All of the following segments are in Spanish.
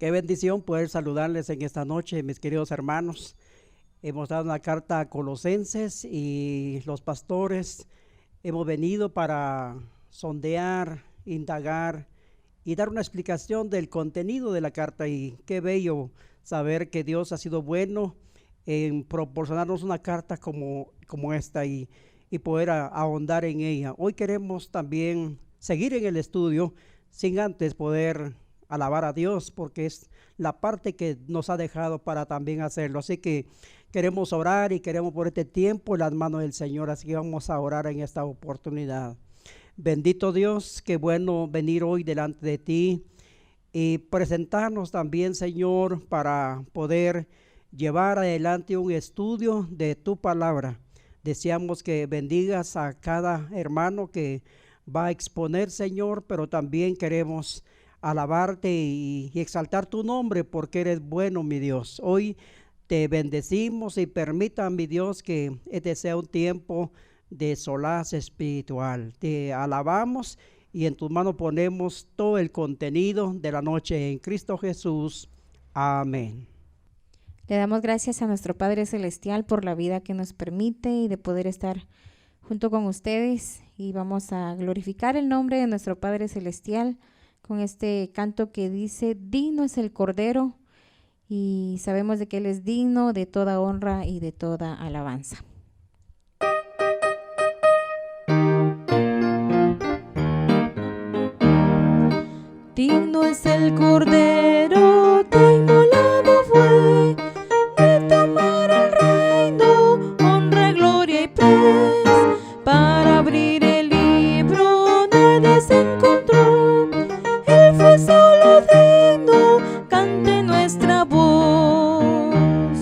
Qué bendición poder saludarles en esta noche, mis queridos hermanos. Hemos dado una carta a Colosenses y los pastores hemos venido para sondear, indagar y dar una explicación del contenido de la carta. Y qué bello saber que Dios ha sido bueno en proporcionarnos una carta como esta y poder ahondar en ella. Hoy queremos también seguir en el estudio sin antes poder alabar a Dios, porque es la parte que nos ha dejado para también hacerlo. Así que queremos orar y queremos por este tiempo en las manos del Señor. Así que vamos a orar en esta oportunidad. Bendito Dios, qué bueno venir hoy delante de ti y presentarnos también, Señor, para poder llevar adelante un estudio de tu palabra. Deseamos que bendigas a cada hermano que va a exponer, Señor, pero también queremos alabarte y exaltar tu nombre porque eres bueno, mi Dios. Hoy te bendecimos y permita, mi Dios, que este sea un tiempo de solaz espiritual. Te alabamos y en tus manos ponemos todo el contenido de la noche en Cristo Jesús. Amén. Le damos gracias a nuestro Padre Celestial por la vida que nos permite y de poder estar junto con ustedes, y vamos a glorificar el nombre de nuestro Padre Celestial con este canto que dice: digno es el Cordero, y sabemos de que Él es digno de toda honra y de toda alabanza. Digno es el Cordero que inmolado fue, de tomar el reino, honra, gloria y pres. Para abrir el libro nadie se encontró, Él fue solo digno, cante nuestra voz.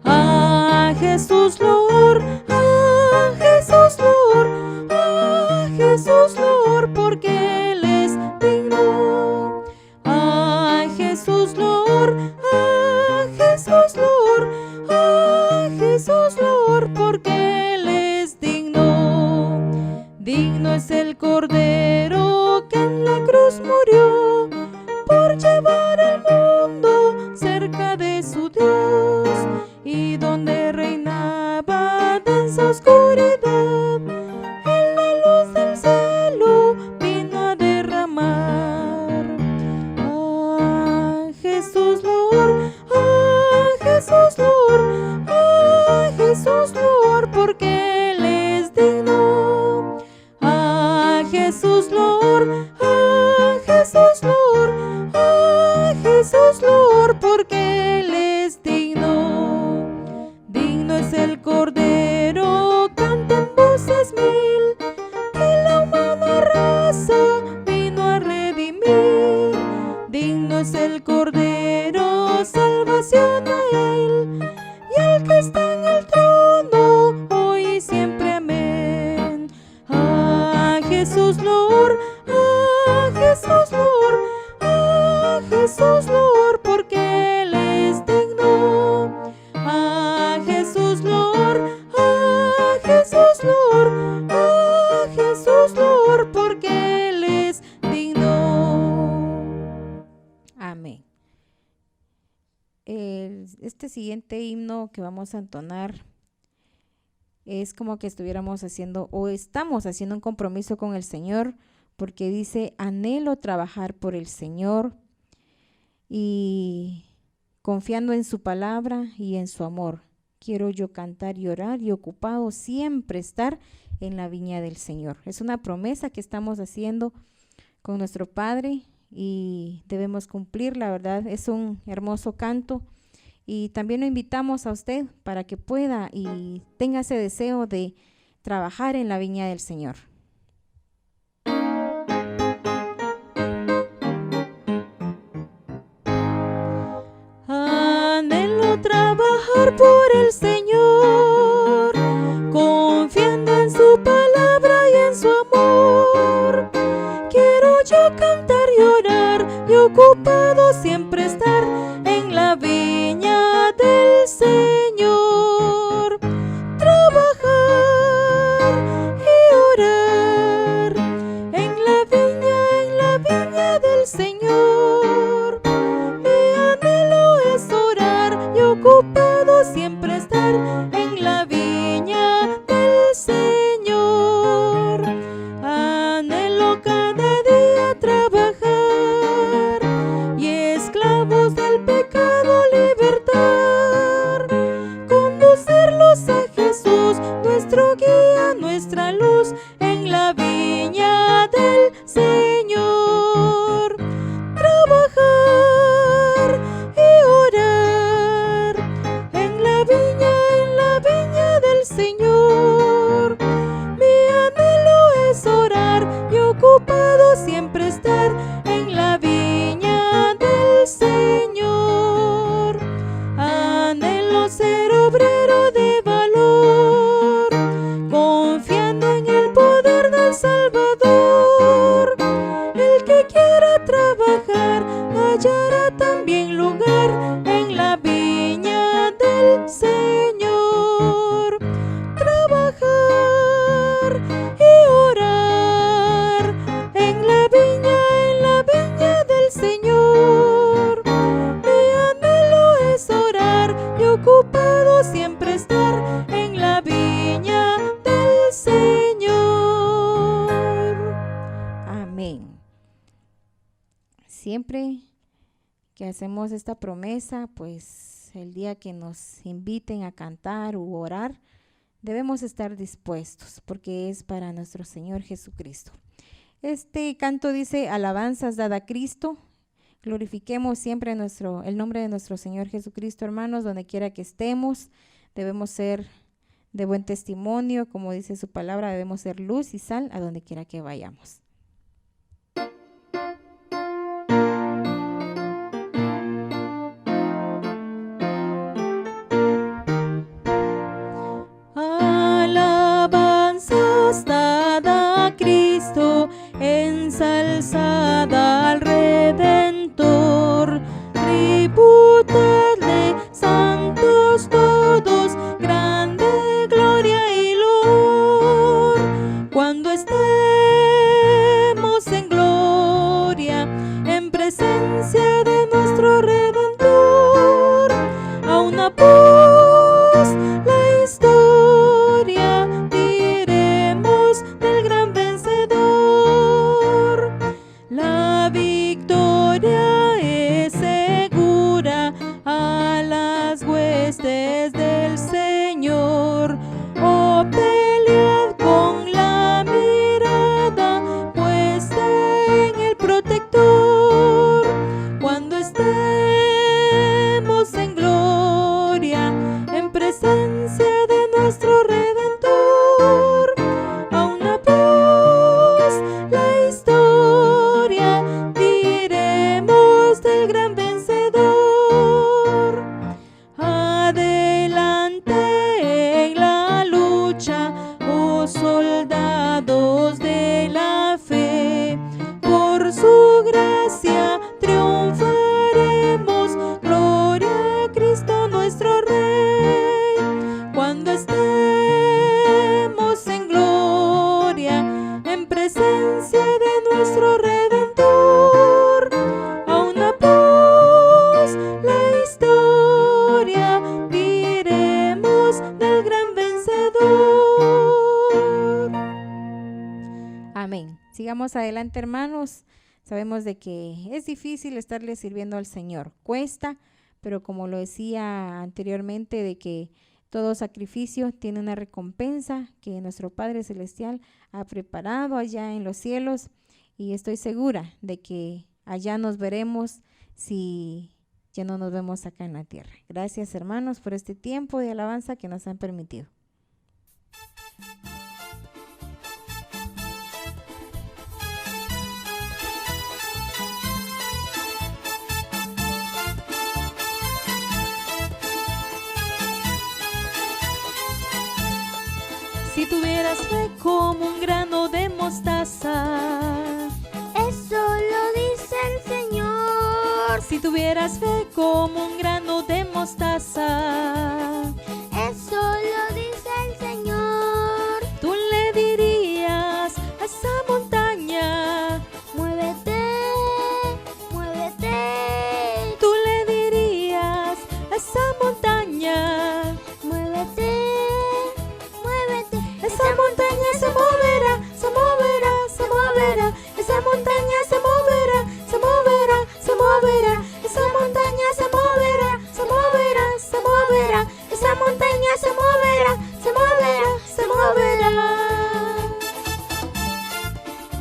A Jesús Lord, a Jesús Lord, a Jesús Lord, porque Él es digno. A Jesús Lord, a Jesús Lord, a Jesús Lord, porque Él es digno. Digno es el Cordero que en la cruz murió por llevar al mundo cerca de su Dios, y donde reinaba densa oscuridad, en la luz del cielo vino a derramar. A Jesús Lord, a Jesús Lord, a Jesús Lord, porque Él es digno. A Jesús Lord, a Jesús Lord, a Jesús Lord, porque Él es digno. Digno es el Cordero, canten voces mil, que la humana raza vino a redimir. Digno es el Cordero, salvación a Él, y el que está en el trono, hoy y siempre, amén. A Jesús Lord, a Jesús Lord, a Jesús Lord, porque Él es digno. A Jesús Lord, a Jesús Lord, a Jesús Lord, porque Él es digno. Amén. Este siguiente himno que vamos a entonar es como que estuviéramos haciendo o estamos haciendo un compromiso con el Señor, porque dice: anhelo trabajar por el Señor y confiando en su palabra y en su amor. Quiero yo cantar y orar y ocupado siempre estar en la viña del Señor. Es una promesa que estamos haciendo con nuestro Padre y debemos cumplir, la verdad. Es un hermoso canto. Y también lo invitamos a usted para que pueda y tenga ese deseo de trabajar en la viña del Señor. Anhelo trabajar por el Señor, confiando en su palabra y en su amor. Quiero yo cantar y orar y ocupado siempre estar en la viña del Señor. Trabajar y orar en la viña del Señor. Y estar en la viña del Señor. Anhelo cada día trabajar y esclavos del pecado libertar, conducirlos a Jesús, nuestro guía, nuestra luz, en la viña del Señor. Trabajar y orar en la viña del Señor. Mi anhelo es orar y ocupado siempre estar en la viña del Señor. Anhelo ser obrero de valor, confiando en el poder del Salvador. El que quiera trabajar hallará también lugar en la viña del Señor. Trabajar y orar en la viña del Señor. Mi anhelo es orar y ocupado siempre estar en la viña del Señor. Amén. Siempre que hacemos esta promesa, pues el día que nos inviten a cantar u orar, debemos estar dispuestos porque es para nuestro Señor Jesucristo. Este canto dice: alabanzas dada a Cristo. Glorifiquemos siempre el nombre de nuestro Señor Jesucristo, hermanos, donde quiera que estemos. Debemos ser de buen testimonio, como dice su palabra, debemos ser luz y sal a donde quiera que vayamos. Alabanzas dada a Cristo, ensalzada al Redentor. Tributadle, santos todos, grande gloria y loor. Cuando estemos en gloria, en presencia de nuestro Redentor, a una voz la historia diremos del gran vencedor. La victoria es segura a las huestes del Señor. Oh, pelead con la mirada puesta en el protector. Cuando estemos en gloria, en presencia de nuestro Redentor, a una voz la historia diremos del gran vencedor. Adelante en la lucha, oh soldados de la fe, por su gracia triunfaremos. Gloria a Cristo nuestro Rey. Cuando estemos en gloria, en presencia de nuestro Redentor, a una voz la historia diremos del gran vencedor. Amén. Sigamos adelante, hermanos. Sabemos de que es difícil estarle sirviendo al Señor. Cuesta, pero como lo decía anteriormente, de que todo sacrificio tiene una recompensa que nuestro Padre Celestial ha preparado allá en los cielos, y estoy segura de que allá nos veremos si ya no nos vemos acá en la tierra. Gracias, hermanos, por este tiempo de alabanza que nos han permitido. Si tuvieras fe como un grano de mostaza, Eso lo dice el Señor. si tuvieras fe como un grano de mostaza, Eso lo dice el Señor. tú le dirías a esa montaña, Muévete, muévete, tú le dirías a esa montaña, muévete, esa montaña se moverá, se moverá, se moverá, esa montaña se moverá, se moverá, se moverá, esa montaña se moverá, se moverá, se moverá, esa montaña se moverá, se moverá, se moverá.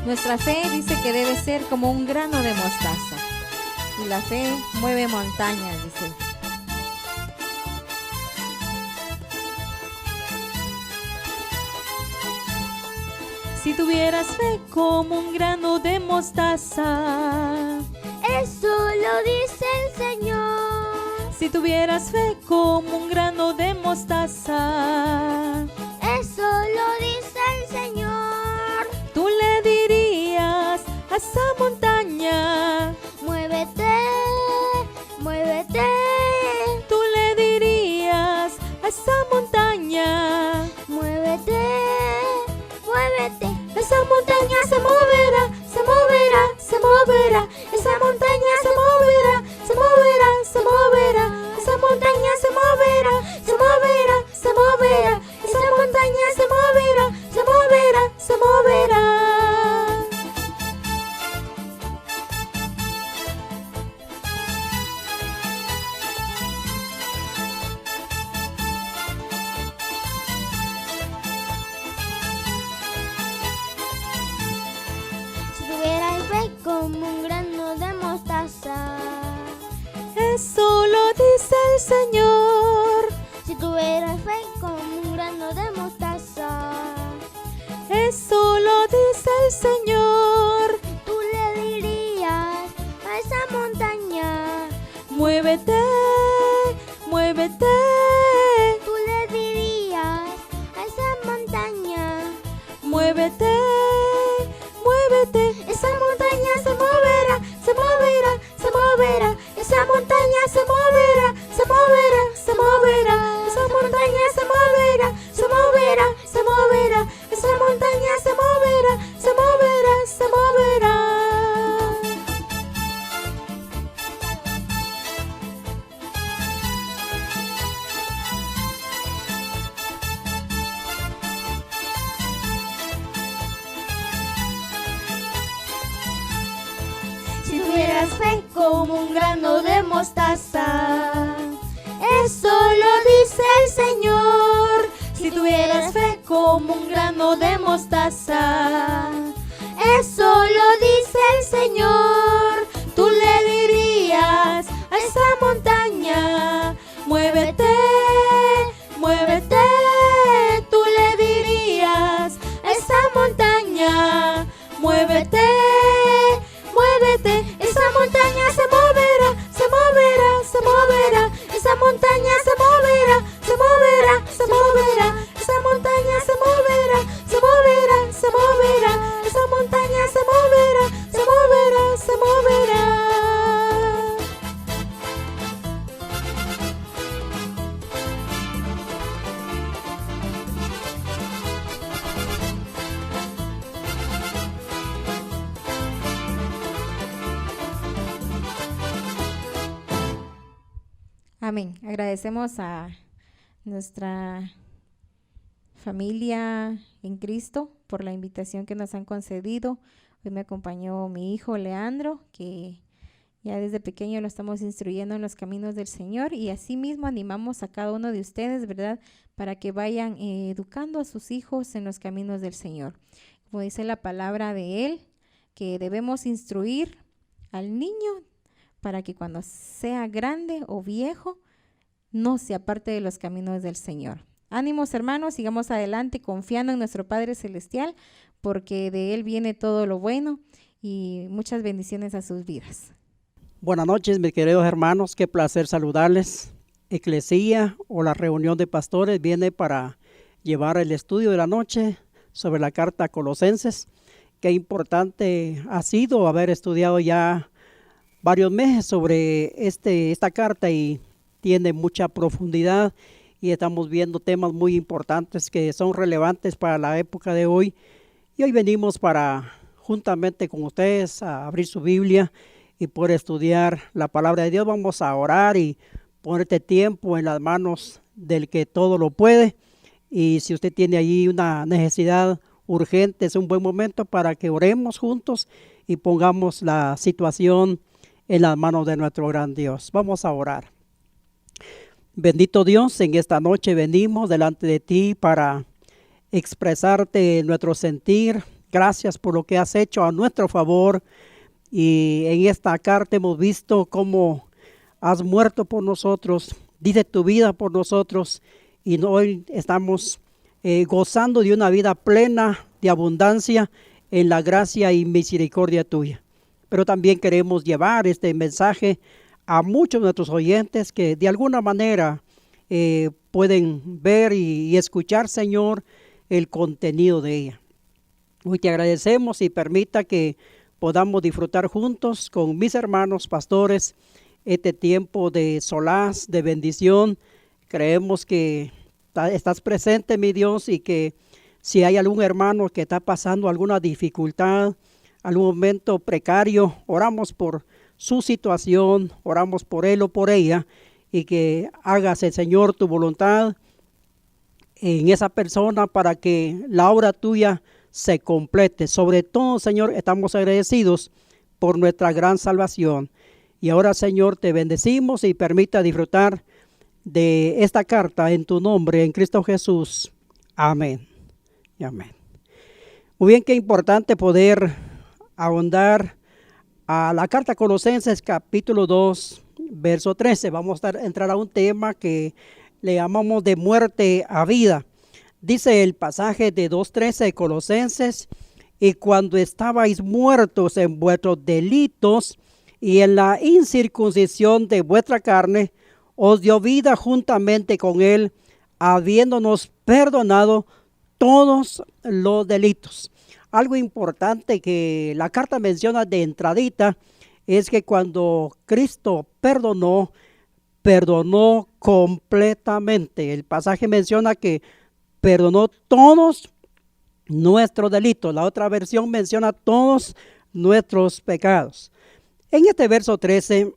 Nuestra fe dice que debe ser como un grano de mostaza, y la fe mueve montañas, dice. Si tuvieras fe como un grano de mostaza, Eso lo dice el Señor. si tuvieras fe como un grano de mostaza, Eso lo dice el Señor. tú le dirías a esa montaña, Muévete, muévete. tú le dirías a esa montaña, Muévete, muévete. esa montaña se moverá, se moverá, se moverá, esa montaña se moverá, se moverá, se moverá, esa montaña se moverá, se moverá, se moverá, esa montaña se moverá, se moverá, se moverá. Si tuvieras fe como un grano de mostaza. Eso lo dice el Señor, Si tuvieras fe como un grano de mostaza. eso lo dice el Señor. Tú le dirías a esa montaña. Muévete, muévete, Tú le dirías a esa montaña. muévete, muévete, esa montaña se moverá, se moverá, se moverá, esa montaña se moverá, se moverá, se moverá, esa montaña se moverá, se moverá, se moverá, esa montaña se moverá, se moverá, se moverá. Si tuvieras fe como un grano de mostaza. Eso lo dice el Señor. Si tuvieras fe como un grano de mostaza, eso lo dice el Señor. Tú le dirías a esa montaña, muévete, muévete. Tú le dirías a esa montaña, muévete, muévete. Esa montaña se moverá, se moverá, se moverá. Esa montaña se moverá, se moverá, se moverá. Esa montaña se moverá, se moverá, se moverá. Esa montaña se moverá, se moverá, se moverá. Amén. Agradecemos a nuestra familia en Cristo por la invitación que nos han concedido. Hoy me acompañó mi hijo Leandro, que ya desde pequeño lo estamos instruyendo en los caminos del Señor, y asimismo animamos a cada uno de ustedes, ¿verdad?, para que vayan educando a sus hijos en los caminos del Señor. Como dice la palabra de Él, que debemos instruir al niño para que cuando sea grande o viejo no se aparte de los caminos del Señor. Ánimos, hermanos, sigamos adelante confiando en nuestro Padre Celestial, porque de Él viene todo lo bueno, y muchas bendiciones a sus vidas. Buenas noches, mis queridos hermanos, qué placer saludarles. Eclesía o la reunión de pastores viene para llevar el estudio de la noche sobre la carta a Colosenses. Qué importante ha sido haber estudiado ya varios meses sobre esta carta, y tiene mucha profundidad, y estamos viendo temas muy importantes que son relevantes para la época de hoy. Y hoy venimos para, juntamente con ustedes, a abrir su Biblia y poder estudiar la palabra de Dios. Vamos a orar y poner este tiempo en las manos del que todo lo puede, Y si usted tiene allí una necesidad urgente, es un buen momento para que oremos juntos y pongamos la situación en las manos de nuestro gran Dios. Vamos a orar. Bendito Dios, en esta noche venimos delante de ti para expresarte nuestro sentir. Gracias por lo que has hecho a nuestro favor. Y en esta carta hemos visto cómo has muerto por nosotros, diste tu vida por nosotros, y hoy estamos gozando de una vida plena de abundancia en la gracia y misericordia tuya. Pero también queremos llevar este mensaje a muchos de nuestros oyentes que de alguna manera pueden ver y escuchar, Señor, el contenido de ella. Hoy te agradecemos y permita que podamos disfrutar juntos con mis hermanos pastores este tiempo de solaz, de bendición. Creemos que estás presente, mi Dios, y que si hay algún hermano que está pasando alguna dificultad, algún momento precario, oramos por su situación, oramos por él o por ella, y que hagas, el Señor, tu voluntad en esa persona para que la obra tuya se complete. Sobre todo, Señor, estamos agradecidos por nuestra gran salvación. Y ahora, Señor, te bendecimos y permita disfrutar de esta carta en tu nombre, en Cristo Jesús. Amén y amén. Muy bien, qué importante poder ahondar a la carta a Colosenses capítulo 2, verso 13. Vamos a entrar a un tema que le llamamos de muerte a vida. Dice el pasaje de 2:13 de Colosenses: y cuando estabais muertos en vuestros delitos y en la incircuncisión de vuestra carne, os dio vida juntamente con él, habiéndonos perdonado todos los delitos. Algo importante que la carta menciona de entradita es que cuando Cristo perdonó completamente. El pasaje menciona que perdonó todos nuestros delitos. La otra versión menciona todos nuestros pecados. En este verso 13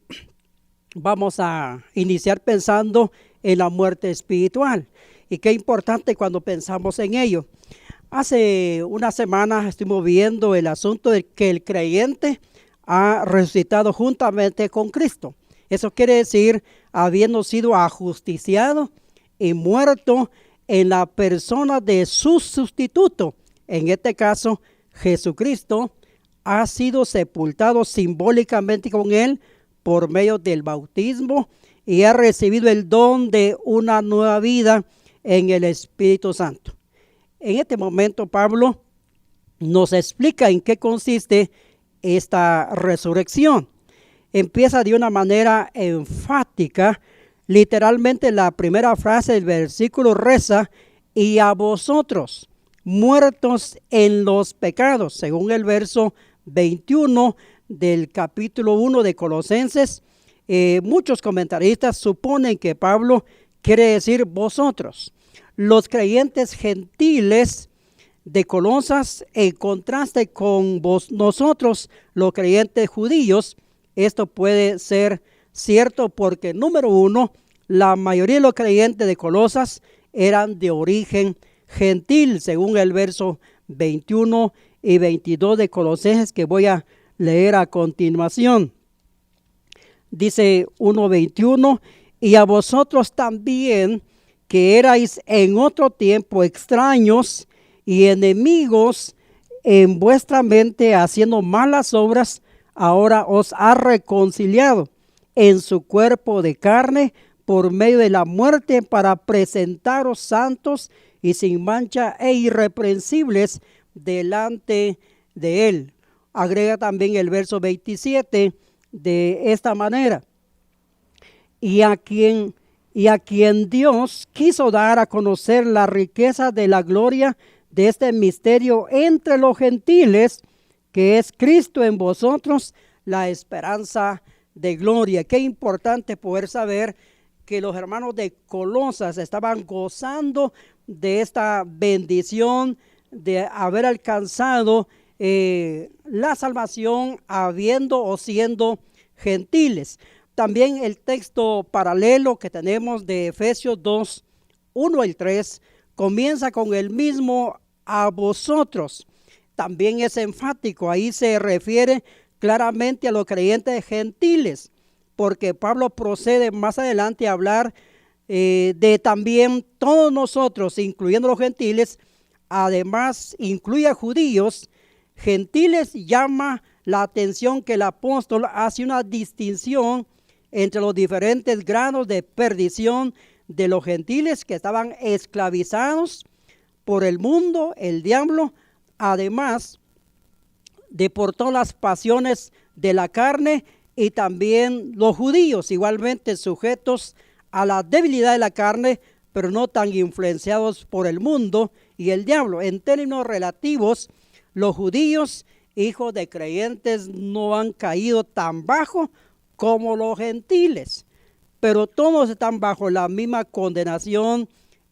vamos a iniciar pensando en la muerte espiritual. Y qué importante cuando pensamos en ello. Hace unas semanas estuvimos viendo el asunto de que el creyente ha resucitado juntamente con Cristo. Eso quiere decir, habiendo sido ajusticiado y muerto en la persona de su sustituto, en este caso Jesucristo, ha sido sepultado simbólicamente con él por medio del bautismo y ha recibido el don de una nueva vida en el Espíritu Santo. En este momento Pablo nos explica en qué consiste esta resurrección. Empieza de una manera enfática. Literalmente la primera frase del versículo reza: y a vosotros, muertos en los pecados, según el verso 21 del capítulo 1 de Colosenses. Muchos comentaristas suponen que Pablo quiere decir vosotros, los creyentes gentiles de Colosas, en contraste con nosotros, los creyentes judíos. Esto puede ser cierto porque, número uno, la mayoría de los creyentes de Colosas eran de origen gentil, según el verso 21 y 22 de Colosenses, que voy a leer a continuación. Dice 1:21: y a vosotros también, que erais en otro tiempo extraños y enemigos en vuestra mente, haciendo malas obras, ahora os ha reconciliado en su cuerpo de carne por medio de la muerte, para presentaros santos y sin mancha e irreprensibles delante de él. Agrega también el verso 27 de esta manera: y a quien Dios quiso dar a conocer la riqueza de la gloria de este misterio entre los gentiles, que es Cristo en vosotros, la esperanza de gloria. Qué importante poder saber que los hermanos de Colosas estaban gozando de esta bendición de haber alcanzado la salvación habiendo o siendo gentiles. También el texto paralelo que tenemos de Efesios 2, 1 al 3, comienza con el mismo a vosotros. También es enfático, ahí se refiere claramente a los creyentes gentiles, porque Pablo procede más adelante a hablar de también todos nosotros, incluyendo los gentiles. Además incluye a judíos. Gentiles, llama la atención que el apóstol hace una distinción entre los diferentes grados de perdición de los gentiles que estaban esclavizados por el mundo, el diablo, además de por todas las pasiones de la carne, y también los judíos igualmente sujetos a la debilidad de la carne, pero no tan influenciados por el mundo y el diablo. En términos relativos, los judíos, hijos de creyentes, no han caído tan bajo como los gentiles, pero todos están bajo la misma condenación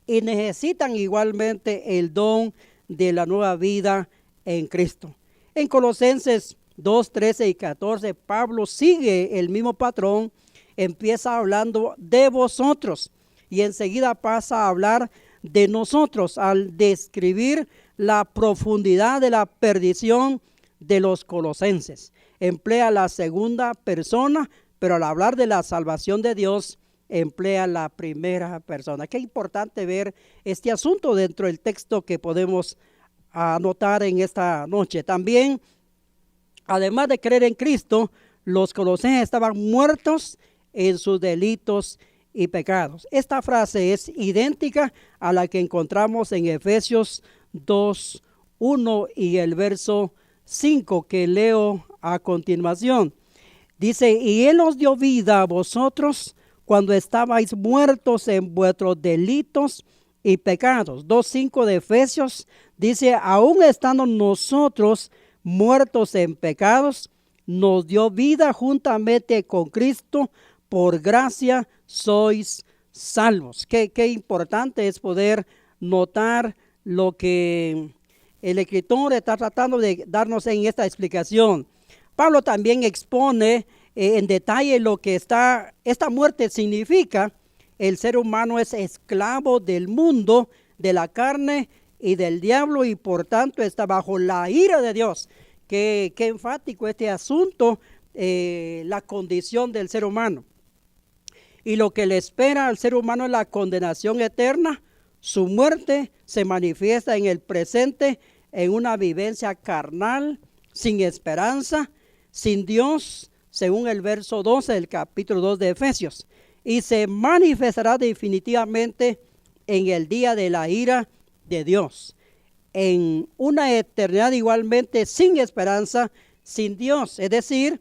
y necesitan igualmente el don de la nueva vida en Cristo. En Colosenses 2, 13 y 14, Pablo sigue el mismo patrón, empieza hablando de vosotros y enseguida pasa a hablar de nosotros al describir la profundidad de la perdición de los colosenses. Emplea la segunda persona, pero al hablar de la salvación de Dios, emplea la primera persona. Qué importante ver este asunto dentro del texto que podemos anotar en esta noche. También, además de creer en Cristo, los colosenses estaban muertos en sus delitos y pecados. Esta frase es idéntica a la que encontramos en Efesios 2, 1 y el verso 5 que leo a continuación. Dice, y Él os dio vida a vosotros cuando estabais muertos en vuestros delitos y pecados. 2:5 de Efesios dice, aún estando nosotros muertos en pecados, nos dio vida juntamente con Cristo, por gracia sois salvos. Qué importante es poder notar lo que el escritor está tratando de darnos en esta explicación. Pablo también expone en detalle lo que esta muerte significa. El ser humano es esclavo del mundo, de la carne y del diablo, y por tanto está bajo la ira de Dios. Qué enfático este asunto, la condición del ser humano. Y lo que le espera al ser humano es la condenación eterna. Su muerte se manifiesta en el presente en una vivencia carnal, sin esperanza, sin Dios, según el verso 12 del capítulo 2 de Efesios. Y se manifestará definitivamente en el día de la ira de Dios, en una eternidad igualmente sin esperanza, sin Dios. Es decir,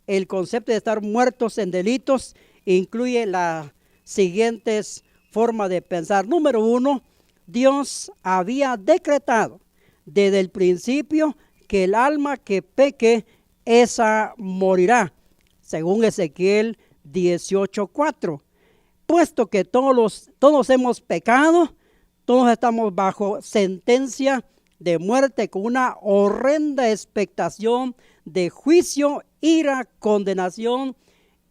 el concepto de estar muertos en delitos incluye las siguientes formas de pensar. Número 1, Dios había decretado desde el principio que el alma que peque, esa morirá, según Ezequiel 18:4. Puesto que todos hemos pecado, todos estamos bajo sentencia de muerte, con una horrenda expectación de juicio, ira, condenación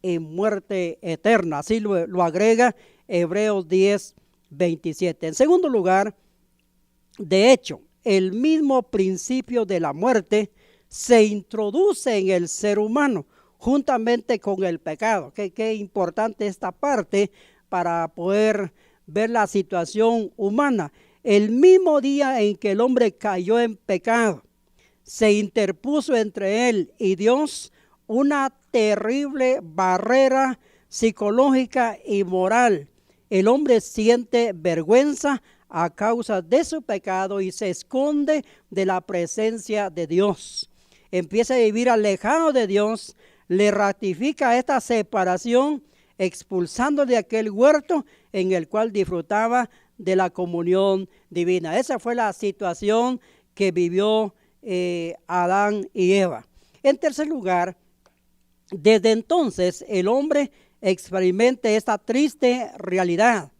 y muerte eterna. Así lo agrega Hebreos 10:27. En segundo lugar, de hecho, el mismo principio de la muerte se introduce en el ser humano juntamente con el pecado. Qué importante esta parte para poder ver la situación humana. El mismo día en que el hombre cayó en pecado, se interpuso entre él y Dios una terrible barrera psicológica y moral. El hombre siente vergüenza a causa de su pecado y se esconde de la presencia de Dios. Empieza a vivir alejado de Dios, le ratifica esta separación, expulsando de aquel huerto en el cual disfrutaba de la comunión divina. Esa fue la situación que vivió Adán y Eva. En tercer lugar, desde entonces el hombre experimenta esta triste realidad.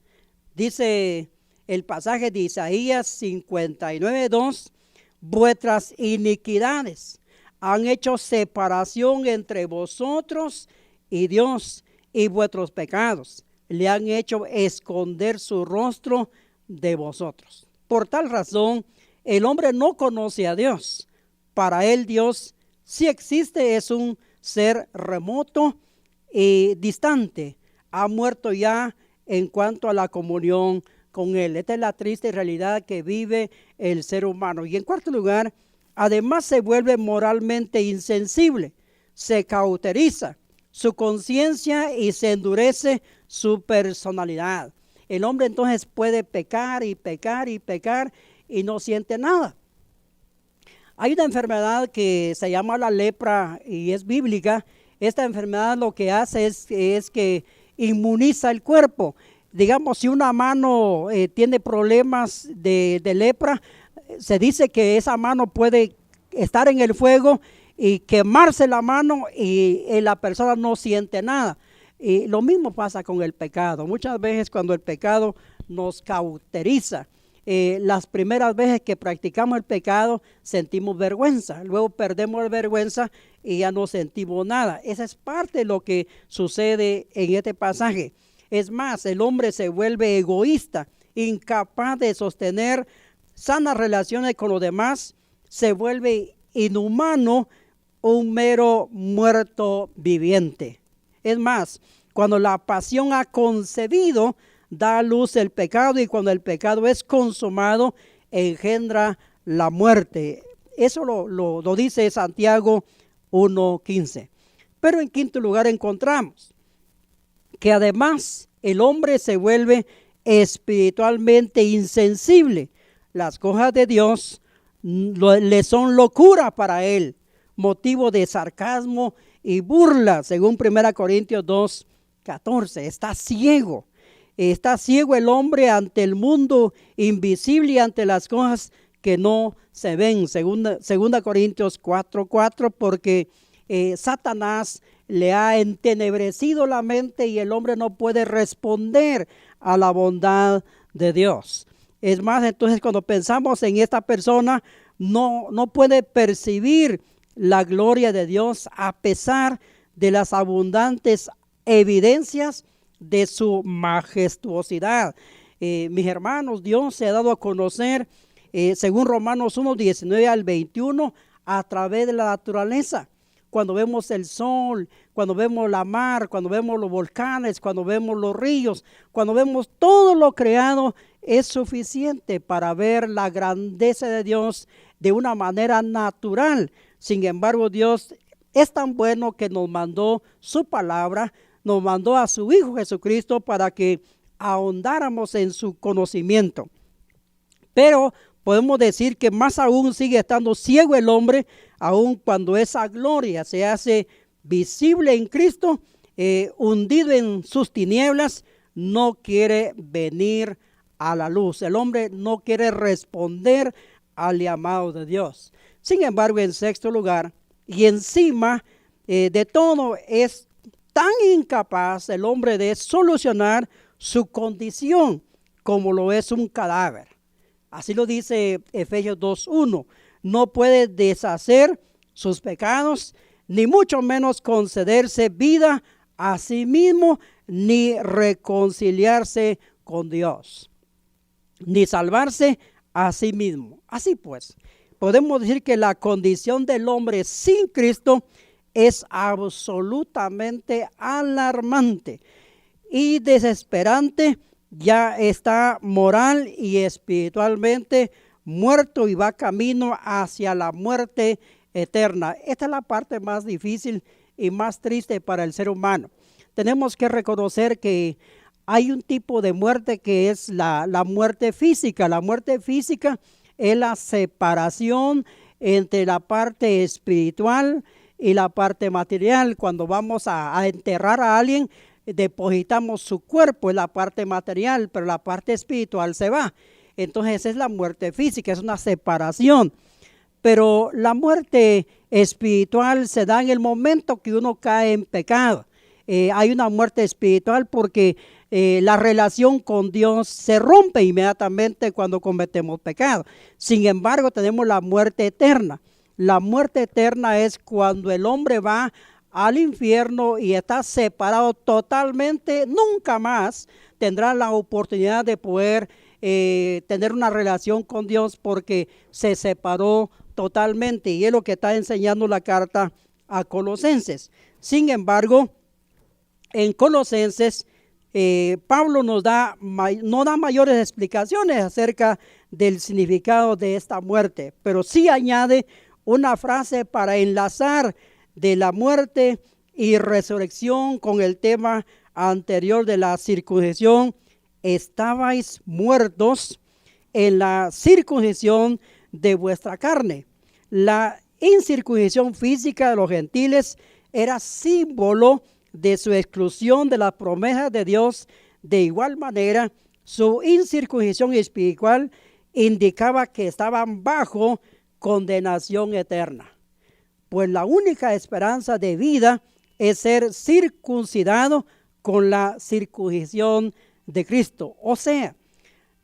Dice el pasaje de Isaías 59:2, vuestras iniquidades han hecho separación entre vosotros y Dios, y vuestros pecados le han hecho esconder su rostro de vosotros. Por tal razón, el hombre no conoce a Dios. Para él Dios sí existe, es un ser remoto y distante. Ha muerto ya en cuanto a la comunión con él. Esta es la triste realidad que vive el ser humano. Y en cuarto lugar, además se vuelve moralmente insensible, se cauteriza su conciencia y se endurece su personalidad. El hombre entonces puede pecar y pecar y pecar y no siente nada. Hay una enfermedad que se llama la lepra y es bíblica. Esta enfermedad lo que hace es que inmuniza el cuerpo. Digamos, si una mano tiene problemas de lepra, se dice que esa mano puede estar en el fuego y quemarse la mano y la persona no siente nada. Y lo mismo pasa con el pecado. Muchas veces cuando el pecado nos cauteriza, las primeras veces que practicamos el pecado sentimos vergüenza, luego perdemos la vergüenza y ya no sentimos nada. Esa es parte de lo que sucede en este pasaje. Es más, el hombre se vuelve egoísta, incapaz de sostener sanas relaciones con los demás, se vuelve inhumano, un mero muerto viviente. Es más, cuando la pasión ha concebido, da a luz el pecado, y cuando el pecado es consumado, engendra la muerte. Eso lo dice Santiago 1:15. Pero en quinto lugar encontramos que además el hombre se vuelve espiritualmente insensible. Las cosas de Dios le son locura para él, motivo de sarcasmo y burla, según 1 Corintios 2:14. Está ciego el hombre ante el mundo invisible y ante las cosas que no se ven, segunda Corintios 4:4, porque Satanás le ha entenebrecido la mente y el hombre no puede responder a la bondad de Dios. Es más, entonces cuando pensamos en esta persona, no puede percibir la gloria de Dios a pesar de las abundantes evidencias de su majestuosidad. Mis hermanos, Dios se ha dado a conocer, según Romanos 1:19 al 21, a través de la naturaleza. Cuando vemos el sol, cuando vemos la mar, cuando vemos los volcanes, cuando vemos los ríos, cuando vemos todo lo creado, es suficiente para ver la grandeza de Dios de una manera natural. Sin embargo, Dios es tan bueno que nos mandó su palabra, nos mandó a su Hijo Jesucristo para que ahondáramos en su conocimiento. Pero podemos decir que más aún sigue estando ciego el hombre, aun cuando esa gloria se hace visible en Cristo, hundido en sus tinieblas, no quiere venir a la luz. El hombre no quiere responder al llamado de Dios. Sin embargo, en sexto lugar, y encima de todo, es tan incapaz el hombre de solucionar su condición como lo es un cadáver. Así lo dice Efesios 2:1. No puede deshacer sus pecados, ni mucho menos concederse vida a sí mismo, ni reconciliarse con Dios, ni salvarse a sí mismo. Así pues, podemos decir que la condición del hombre sin Cristo es absolutamente alarmante y desesperante. Ya está moral y espiritualmente muerto y va camino hacia la muerte eterna. Esta es la parte más difícil y más triste para el ser humano. Tenemos que reconocer que hay un tipo de muerte que es la muerte física. La muerte física es la separación entre la parte espiritual y la parte material. Cuando vamos a enterrar a alguien, depositamos su cuerpo en la parte material, pero la parte espiritual se va. Entonces esa es la muerte física, es una separación. Pero la muerte espiritual se da en el momento que uno cae en pecado. Hay una muerte espiritual porque la relación con Dios se rompe inmediatamente cuando cometemos pecado. Sin embargo, tenemos la muerte eterna. La muerte eterna es cuando el hombre va al infierno y está separado totalmente. Nunca más tendrá la oportunidad de poder tener una relación con Dios porque se separó totalmente, y es lo que está enseñando la carta a Colosenses. Sin embargo, en Colosenses, Pablo no da mayores explicaciones acerca del significado de esta muerte, pero sí añade una frase para enlazar de la muerte y resurrección con el tema anterior de la circuncisión. Estabais muertos en la circuncisión de vuestra carne. La incircuncisión física de los gentiles era símbolo de su exclusión de las promesas de Dios. De igual manera, su incircuncisión espiritual indicaba que estaban bajo condenación eterna, pues la única esperanza de vida es ser circuncidado con la circuncisión de Cristo. O sea,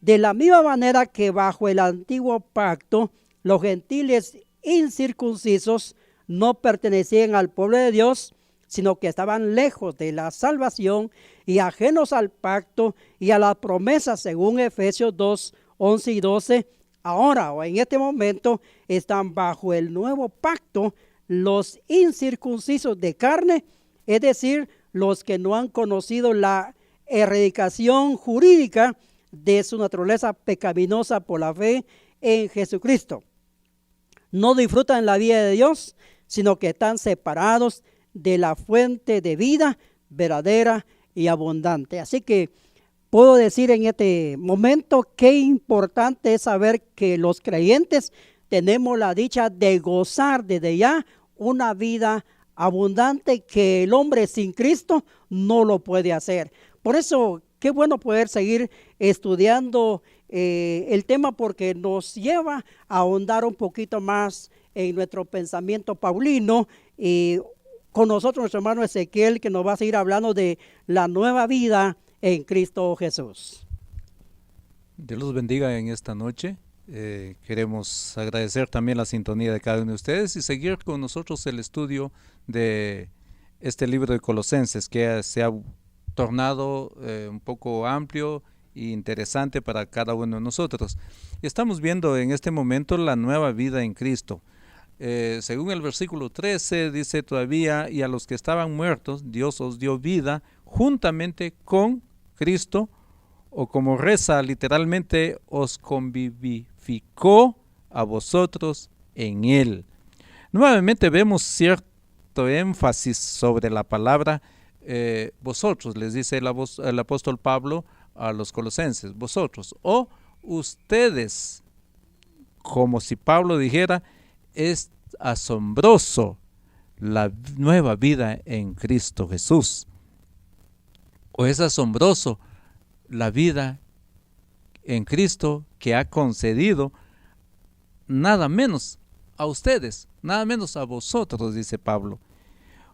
de la misma manera que bajo el antiguo pacto los gentiles incircuncisos no pertenecían al pueblo de Dios, sino que estaban lejos de la salvación y ajenos al pacto y a las promesas, según Efesios 2, 11 y 12. Ahora, o en este momento, están bajo el nuevo pacto los incircuncisos de carne, es decir, los que no han conocido la erradicación jurídica de su naturaleza pecaminosa por la fe en Jesucristo. No disfrutan la vida de Dios, sino que están separados de la fuente de vida verdadera y abundante. Así que puedo decir en este momento qué importante es saber que los creyentes tenemos la dicha de gozar desde ya una vida abundante que el hombre sin Cristo no lo puede hacer. Por eso, qué bueno poder seguir estudiando el tema, porque nos lleva a ahondar un poquito más en nuestro pensamiento paulino. Y con nosotros nuestro hermano Ezequiel, que nos va a seguir hablando de la nueva vida en Cristo Jesús. Dios los bendiga en esta noche. Queremos agradecer también la sintonía de cada uno de ustedes y seguir con nosotros el estudio de este libro de Colosenses, que se ha tornado un poco amplio e interesante para cada uno de nosotros. Y estamos viendo en este momento la nueva vida en Cristo. Según el versículo 13 dice todavía: y a los que estaban muertos Dios os dio vida juntamente con Cristo, o como reza literalmente, os convivificó a vosotros en Él. Nuevamente vemos cierto énfasis sobre la palabra vosotros, les dice el apóstol Pablo a los colosenses, vosotros o ustedes, como si Pablo dijera: es asombroso la nueva vida en Cristo Jesús, o es asombroso la vida en Cristo que ha concedido nada menos a ustedes, nada menos a vosotros, dice Pablo.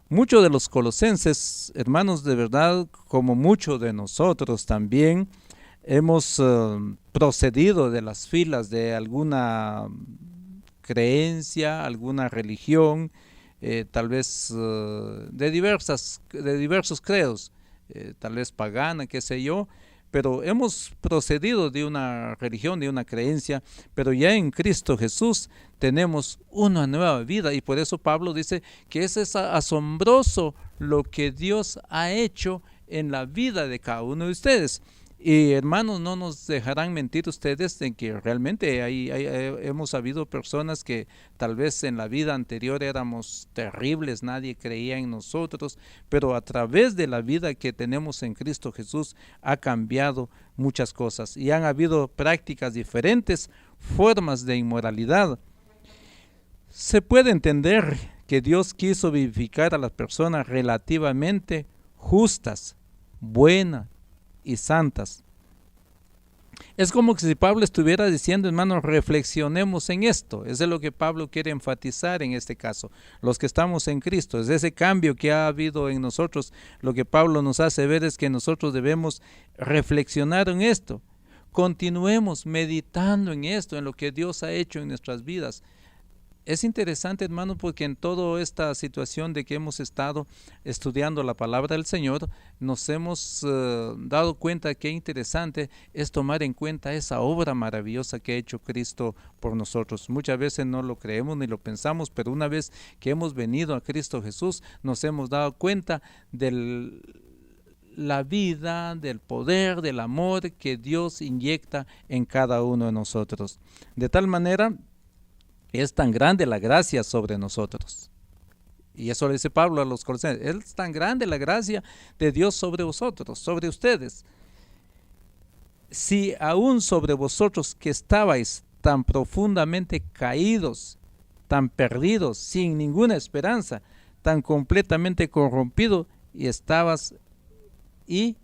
Muchos de los colosenses, hermanos, de verdad, como muchos de nosotros también, hemos procedido de las filas de alguna creencia, alguna religión, tal vez de diversos credos, tal vez pagana, qué sé yo, pero hemos procedido de una religión, de una creencia, pero ya en Cristo Jesús tenemos una nueva vida, y por eso Pablo dice que es asombroso lo que Dios ha hecho en la vida de cada uno de ustedes. Y hermanos, no nos dejarán mentir ustedes en que realmente hemos habido personas que tal vez en la vida anterior éramos terribles, nadie creía en nosotros, pero a través de la vida que tenemos en Cristo Jesús ha cambiado muchas cosas, y han habido prácticas diferentes, formas de inmoralidad. Se puede entender que Dios quiso vivificar a las personas relativamente justas, buenas y santas. Es como que si Pablo estuviera diciendo: hermanos, reflexionemos en esto. Eso es lo que Pablo quiere enfatizar en este caso. Los que estamos en Cristo, es ese cambio que ha habido en nosotros. Lo que Pablo nos hace ver es que nosotros debemos reflexionar en esto. Continuemos meditando en esto, en lo que Dios ha hecho en nuestras vidas. Es interesante, hermano, porque en toda esta situación de que hemos estado estudiando la palabra del Señor, nos hemos dado cuenta que interesante es tomar en cuenta esa obra maravillosa que ha hecho Cristo por nosotros. Muchas veces no lo creemos ni lo pensamos, pero una vez que hemos venido a Cristo Jesús, nos hemos dado cuenta de la vida, del poder, del amor que Dios inyecta en cada uno de nosotros. De tal manera, es tan grande la gracia sobre nosotros. Y eso le dice Pablo a los Colosenses. Es tan grande la gracia de Dios sobre vosotros, sobre ustedes. Si aún sobre vosotros que estabais tan profundamente caídos, tan perdidos, sin ninguna esperanza, tan completamente corrompido, y estabas y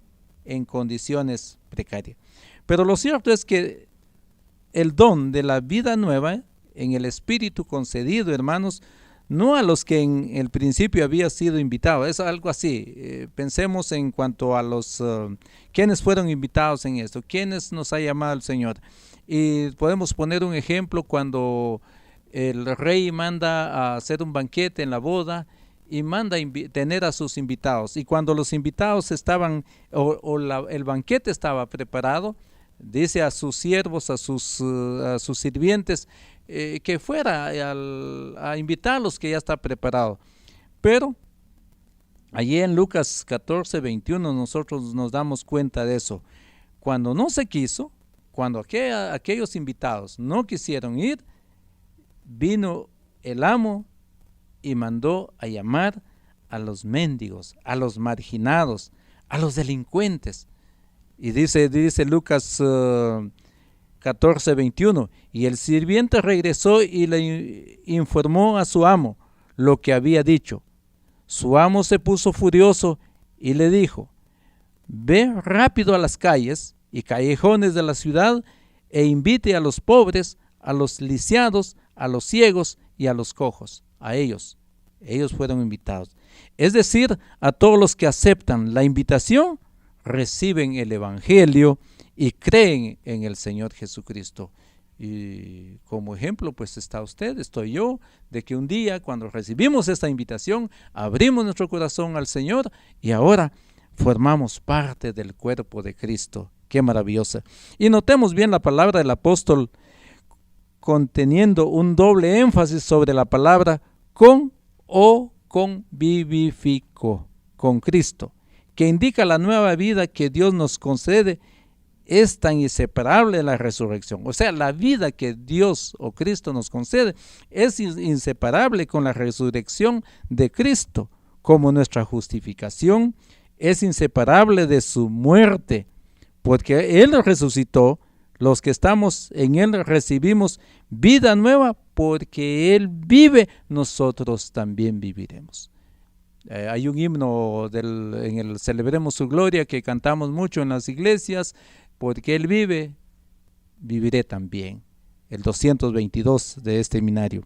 en condiciones precarias. Pero lo cierto es que el don de la vida nueva en el Espíritu concedido, hermanos, no a los que en el principio había sido invitados, es algo así. Pensemos en cuanto a los quienes fueron invitados en esto, quienes nos ha llamado el Señor. Y podemos poner un ejemplo cuando el rey manda a hacer un banquete en la boda y manda tener a sus invitados. Y cuando los invitados estaban, el banquete estaba preparado, dice a sus siervos, a sus sirvientes, que fuera a invitarlos, que ya está preparado. Pero allí en Lucas 14, 21 nosotros nos damos cuenta de eso. Cuando no se quiso, cuando aquellos invitados no quisieron ir, vino el amo y mandó a llamar a los mendigos, a los marginados, a los delincuentes. Y dice Lucas 14, 21, y el sirviente regresó y le informó a su amo lo que había dicho. Su amo se puso furioso y le dijo: ve rápido a las calles y callejones de la ciudad e invite a los pobres, a los lisiados, a los ciegos y a los cojos. A ellos fueron invitados. Es decir, a todos los que aceptan la invitación, reciben el evangelio y creen en el Señor Jesucristo. Y como ejemplo, pues está usted, estoy yo, de que un día cuando recibimos esta invitación, abrimos nuestro corazón al Señor y ahora formamos parte del cuerpo de Cristo. Qué maravillosa. Y notemos bien la palabra del apóstol conteniendo un doble énfasis sobre la palabra con vivifico, con Cristo, que indica la nueva vida que Dios nos concede. Es tan inseparable de la resurrección. O sea, la vida que Dios o Cristo nos concede es inseparable con la resurrección de Cristo, como nuestra justificación es inseparable de su muerte, porque Él resucitó. Los que estamos en Él recibimos vida nueva, porque Él vive, nosotros también viviremos. Hay un himno en el Celebremos su Gloria que cantamos mucho en las iglesias: porque Él vive, viviré también. El 222 de este himnario.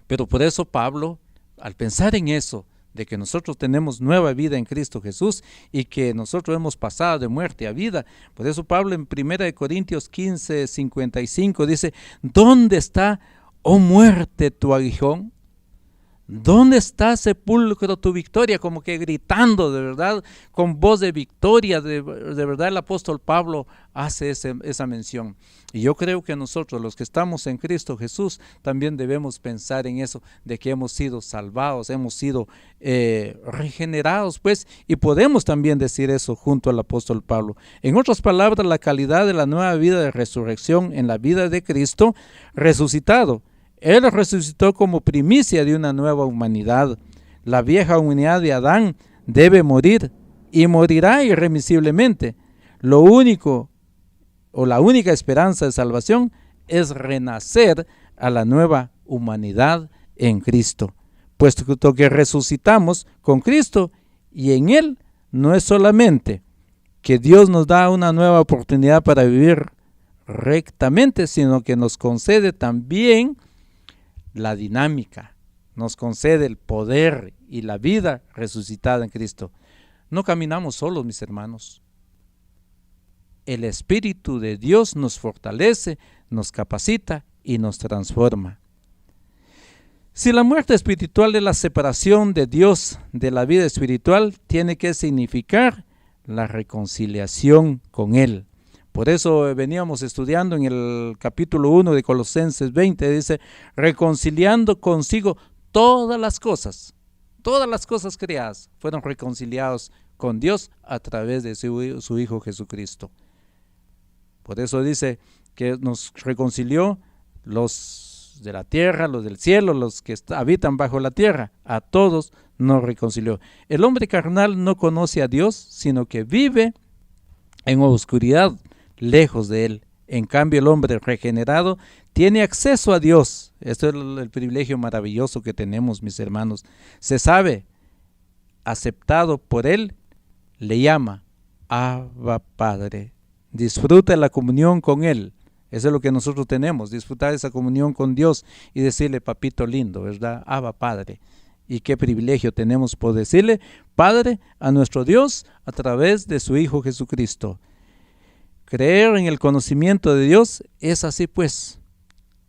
Pero por eso Pablo, al pensar en eso, de que nosotros tenemos nueva vida en Cristo Jesús y que nosotros hemos pasado de muerte a vida, por eso Pablo en 1 Corintios 15, 55 dice: ¿dónde está, oh muerte, tu aguijón? ¿Dónde está, sepulcro, tu victoria? Como que gritando, de verdad, con voz de victoria, de verdad el apóstol Pablo hace esa mención. Y yo creo que nosotros, los que estamos en Cristo Jesús, también debemos pensar en eso, de que hemos sido salvados, hemos sido regenerados, pues, y podemos también decir eso junto al apóstol Pablo. En otras palabras, la calidad de la nueva vida de resurrección en la vida de Cristo resucitado. Él resucitó como primicia de una nueva humanidad. La vieja humanidad de Adán debe morir y morirá irremisiblemente. Lo único o la única esperanza de salvación es renacer a la nueva humanidad en Cristo, puesto que resucitamos con Cristo y en Él no es solamente que Dios nos da una nueva oportunidad para vivir rectamente, sino que nos concede también la dinámica, nos concede el poder y la vida resucitada en Cristo. No caminamos solos, mis hermanos. El Espíritu de Dios nos fortalece, nos capacita y nos transforma. Si la muerte espiritual es la separación de Dios de la vida espiritual, tiene que significar la reconciliación con Él. Por eso veníamos estudiando en el capítulo 1 de Colosenses 20, dice, reconciliando consigo todas las cosas creadas, fueron reconciliados con Dios a través de su Hijo Jesucristo. Por eso dice que nos reconcilió los de la tierra, los del cielo, los que habitan bajo la tierra, a todos nos reconcilió. El hombre carnal no conoce a Dios, sino que vive en oscuridad, lejos de Él. En cambio, el hombre regenerado tiene acceso a Dios. Esto es el privilegio maravilloso que tenemos, mis hermanos. Se sabe, aceptado por Él, le llama Abba Padre. Disfruta la comunión con Él. Eso es lo que nosotros tenemos, disfrutar esa comunión con Dios y decirle, papito lindo, ¿verdad? Abba Padre. Y qué privilegio tenemos por decirle Padre a nuestro Dios a través de su Hijo Jesucristo. Creer en el conocimiento de Dios es así pues.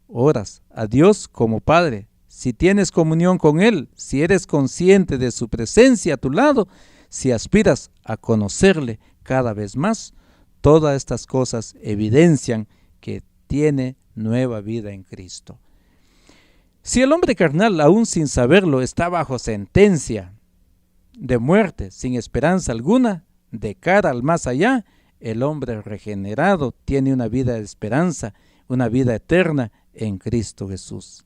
Oras a Dios como Padre. Si tienes comunión con Él, si eres consciente de su presencia a tu lado, si aspiras a conocerle cada vez más, todas estas cosas evidencian que tiene nueva vida en Cristo. Si el hombre carnal, aún sin saberlo, está bajo sentencia de muerte, sin esperanza alguna, de cara al más allá, el hombre regenerado tiene una vida de esperanza, una vida eterna en Cristo Jesús.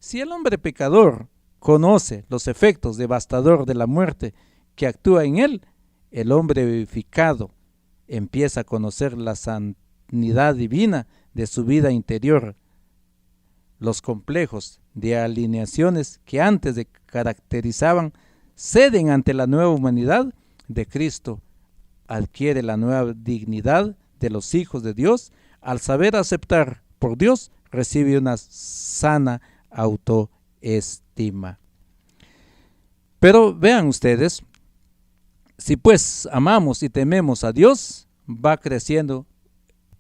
Si el hombre pecador conoce los efectos devastadores de la muerte que actúa en él, el hombre vivificado empieza a conocer la sanidad divina de su vida interior. Los complejos de alineaciones que antes le caracterizaban ceden ante la nueva humanidad de Cristo. Adquiere la nueva dignidad de los hijos de Dios. Al saber aceptar por Dios, recibe una sana autoestima. Pero vean ustedes, si pues amamos y tememos a Dios, va creciendo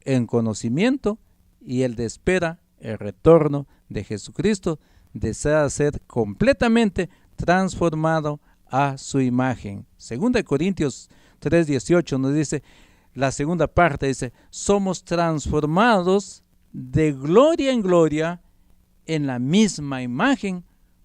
en conocimiento y el de espera el retorno de Jesucristo, desea ser completamente transformado a su imagen. 2 Corintios 3:18 nos dice, la segunda parte dice, somos transformados de gloria en gloria en la misma imagen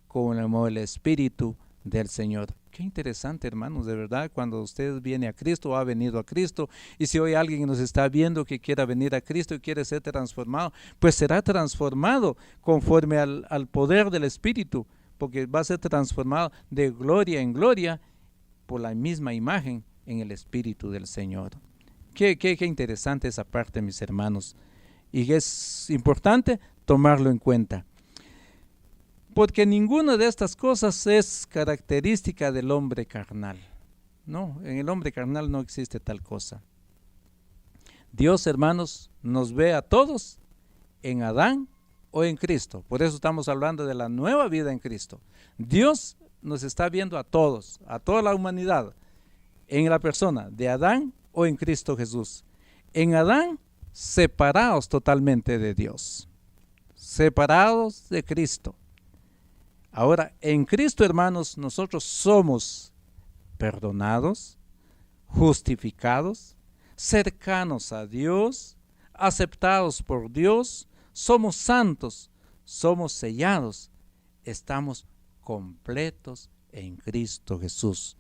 como el Espíritu del Señor. Qué interesante, hermanos, de verdad, cuando usted viene a Cristo o ha venido a Cristo, y si hoy alguien nos está viendo que quiera venir a Cristo y quiere ser transformado, pues será transformado conforme al poder del Espíritu, porque va a ser transformado de gloria en gloria por la misma imagen en el Espíritu del Señor. Qué interesante esa parte, mis hermanos, y es importante tomarlo en cuenta. Porque ninguna de estas cosas es característica del hombre carnal. No, en el hombre carnal no existe tal cosa. Dios, hermanos, nos ve a todos en Adán o en Cristo. Por eso estamos hablando de la nueva vida en Cristo. Dios nos está viendo a todos, a toda la humanidad, en la persona de Adán o en Cristo Jesús. En Adán, separados totalmente de Dios, separados de Cristo. Ahora, en Cristo, hermanos, nosotros somos perdonados, justificados, cercanos a Dios, aceptados por Dios, somos santos, somos sellados, estamos completos en Cristo Jesús.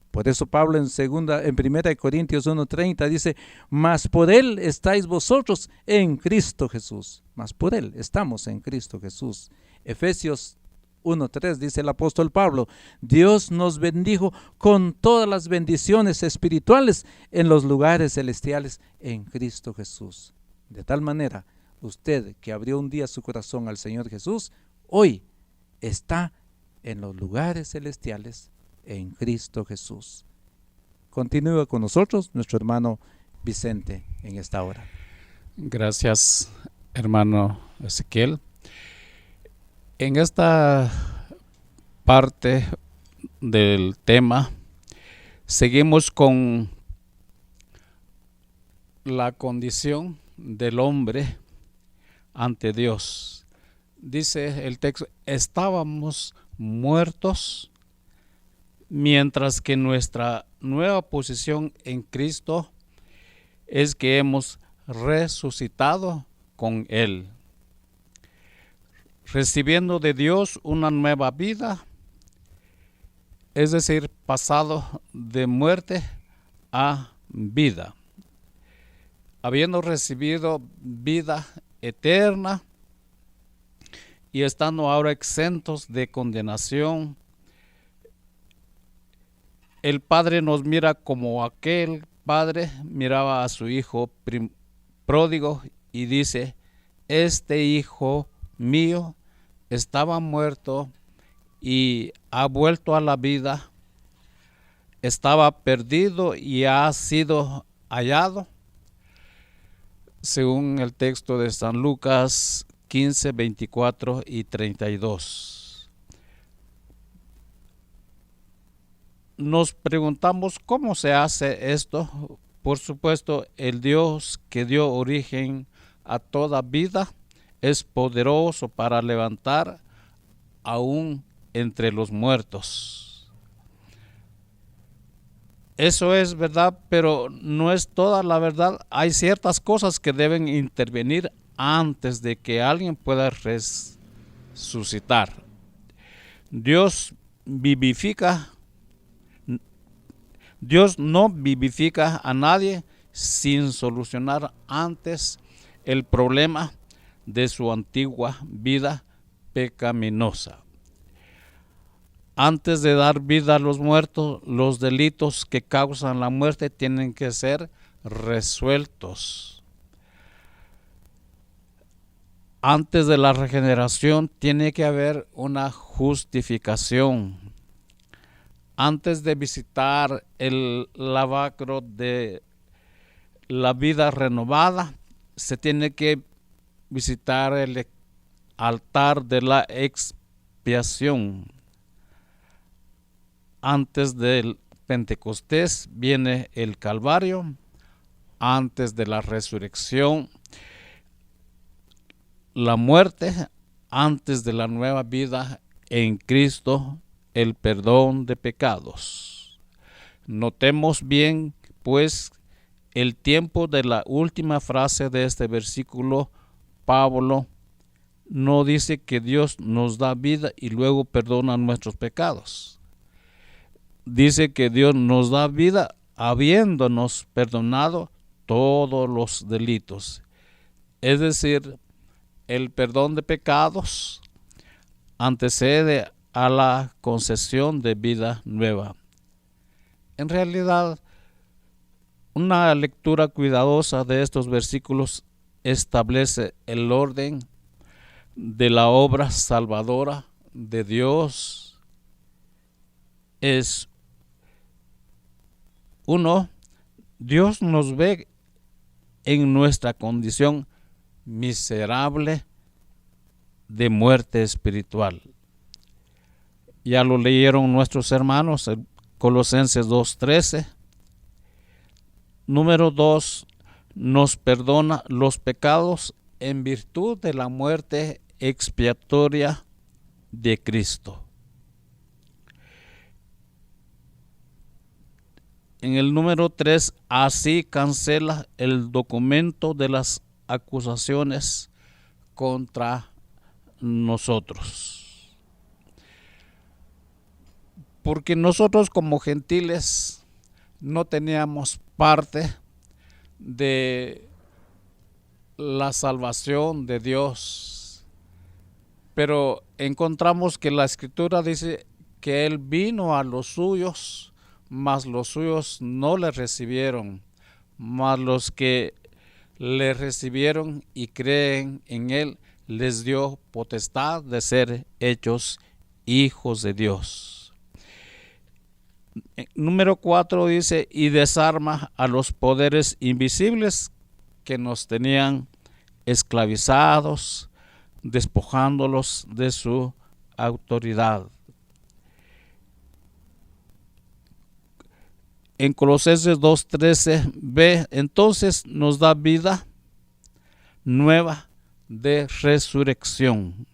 Por eso Pablo en 1 Corintios 1:30 dice, mas por Él estáis vosotros en Cristo Jesús. Mas por Él estamos en Cristo Jesús. Efesios 1:3 dice el apóstol Pablo, Dios nos bendijo con todas las bendiciones espirituales en los lugares celestiales en Cristo Jesús. De tal manera, usted que abrió un día su corazón al Señor Jesús, hoy está en los lugares celestiales en Cristo Jesús. Continúa con nosotros nuestro hermano Vicente en esta hora. Gracias, hermano Ezequiel. En esta parte del tema, seguimos con la condición del hombre ante Dios. dice el texto, estábamos muertos, mientras que nuestra nueva posición en Cristo es que hemos resucitado con Él, recibiendo de Dios una nueva vida, es decir, pasado de muerte a vida, habiendo recibido vida eterna y estando ahora exentos de condenación. El Padre nos mira como aquel padre miraba a su hijo pródigo y dice, este hijo mío estaba muerto y ha vuelto a la vida, estaba perdido y ha sido hallado, según el texto de San Lucas 15, 24 y 32. Nos preguntamos cómo se hace esto. Por supuesto, el Dios que dio origen a toda vida es poderoso para levantar aún entre los muertos. Eso es verdad, pero no es toda la verdad. Hay ciertas cosas que deben intervenir antes de que alguien pueda resucitar. Dios no vivifica a nadie sin solucionar antes el problema de su antigua vida pecaminosa. Antes de dar vida a los muertos, los delitos que causan la muerte tienen que ser resueltos. Antes de la regeneración tiene que haber una justificación. Antes de visitar el lavacro de la vida renovada, se tiene que visitar el altar de la expiación. Antes del Pentecostés viene el Calvario. Antes de la resurrección, la muerte. Antes de la nueva vida en Cristo, el perdón de pecados. Notemos bien, pues, el tiempo de la última frase de este versículo. Pablo no dice que Dios nos da vida y luego perdona nuestros pecados. Dice que Dios nos da vida habiéndonos perdonado todos los delitos. Es decir, el perdón de pecados antecede a la concesión de vida nueva. En realidad, una lectura cuidadosa de estos versículos establece el orden de la obra salvadora de Dios. Es uno, Dios nos ve en nuestra condición miserable de muerte espiritual. Ya lo leyeron nuestros hermanos, Colosenses 2:13. Número 2, nos perdona los pecados en virtud de la muerte expiatoria de Cristo. En el número 3, así cancela el documento de las acusaciones contra nosotros. Porque nosotros como gentiles no teníamos parte de la salvación de Dios. Pero encontramos que la Escritura dice que Él vino a los suyos, mas los suyos no le recibieron, mas los que le recibieron y creen en Él, les dio potestad de ser hechos hijos de Dios. Número 4 dice, y desarma a los poderes invisibles que nos tenían esclavizados, despojándolos de su autoridad. En Colosenses 2:13 b, entonces nos da vida nueva de resurrección.